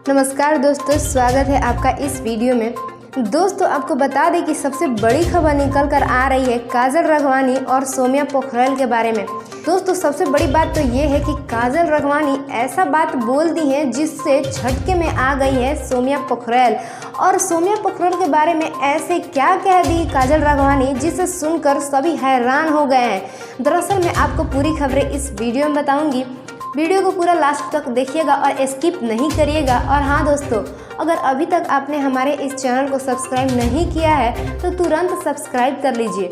नमस्कार दोस्तों, स्वागत है आपका इस वीडियो में। दोस्तों, आपको बता दें कि सबसे बड़ी खबर निकल कर आ रही है काजल राघवानी और सोम्या पोखरल के बारे में। दोस्तों, सबसे बड़ी बात तो ये है कि काजल राघवानी ऐसा बात बोल दी है जिससे झटके में आ गई है सोम्या पोखरल। और सोम्या पोखरल के बारे में ऐसे क्या कह दी काजल राघवानी जिसे सुनकर सभी हैरान हो गए हैं। दरअसल मैं आपको पूरी खबरें इस वीडियो में बताऊंगी। वीडियो को पूरा लास्ट तक देखिएगा और स्किप नहीं करिएगा। और हाँ दोस्तों, अगर अभी तक आपने हमारे इस चैनल को सब्सक्राइब नहीं किया है तो तुरंत सब्सक्राइब कर लीजिए।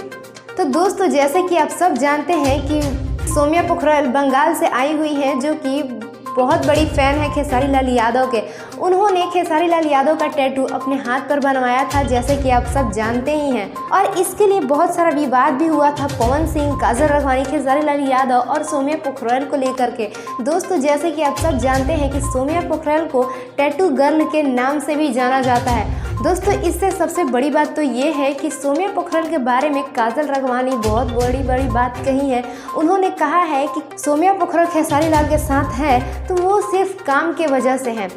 तो दोस्तों, जैसे कि आप सब जानते हैं कि सोम्या पोखरल बंगाल से आई हुई हैं, जो कि बहुत बड़ी फ़ैन है खेसारी लाल यादव के। उन्होंने खेसारी लाल यादव का टैटू अपने हाथ पर बनवाया था, जैसे कि आप सब जानते ही हैं। और इसके लिए बहुत सारा विवाद भी हुआ था पवन सिंह, काजल राघवानी, खेसारी लाल यादव और सोम्या पोखरल को लेकर के। दोस्तों, जैसे कि आप सब जानते हैं कि सोम्या पोखरल को टैटू गर्ल के नाम से भी जाना जाता है। दोस्तों, इससे सबसे बड़ी बात तो ये है कि सोम्या पोखरल के बारे में काजल राघवानी बहुत बड़ी बात कही है। उन्होंने कहा है कि सोम्या पोखरल खेसारी लाल के साथ है तो वो सिर्फ काम के वजह से है।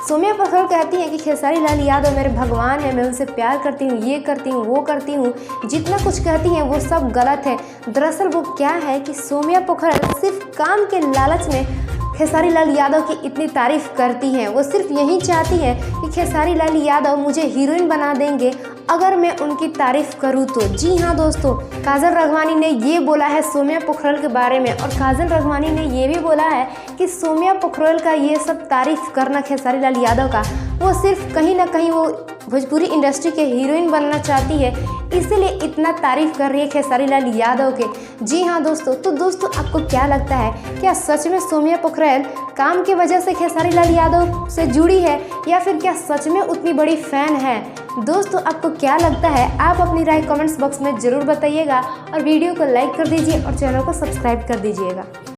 सोम्या पोखरल कहती हैं कि खेसारी लाल यादव मेरे भगवान है, मैं उनसे प्यार करती हूँ, ये करती हूँ, वो करती हूँ। जितना कुछ कहती हैं वो सब गलत है। दरअसल वो क्या है कि सोम्या पोखरल सिर्फ काम के लालच में खेसारी लाल यादव की इतनी तारीफ करती हैं। वो सिर्फ यही चाहती है कि खेसारी लाल यादव मुझे हीरोइन बना देंगे अगर मैं उनकी तारीफ करूं तो। जी हाँ दोस्तों, काजल राघवानी ने ये बोला है सोम्या पोखरल के बारे में। और काजल राघवानी ने ये भी बोला है कि सोम्या पोखरल का ये सब तारीफ करना खेसारी लाल यादव का, वो सिर्फ कहीं ना कहीं वो भोजपुरी इंडस्ट्री के हीरोइन बनना चाहती है, इसीलिए इतना तारीफ कर रही है खेसारी लाल यादव के। जी हाँ दोस्तों, तो दोस्तों आपको क्या लगता है, क्या सच में सोम्या पोखरल काम की वजह से खेसारी लाल यादव से जुड़ी है, या फिर क्या सच में उतनी बड़ी फ़ैन है? दोस्तों, आपको क्या लगता है? आप अपनी राय कमेंट्स बॉक्स में ज़रूर बताइएगा और वीडियो को लाइक कर दीजिए और चैनल को सब्सक्राइब कर दीजिएगा।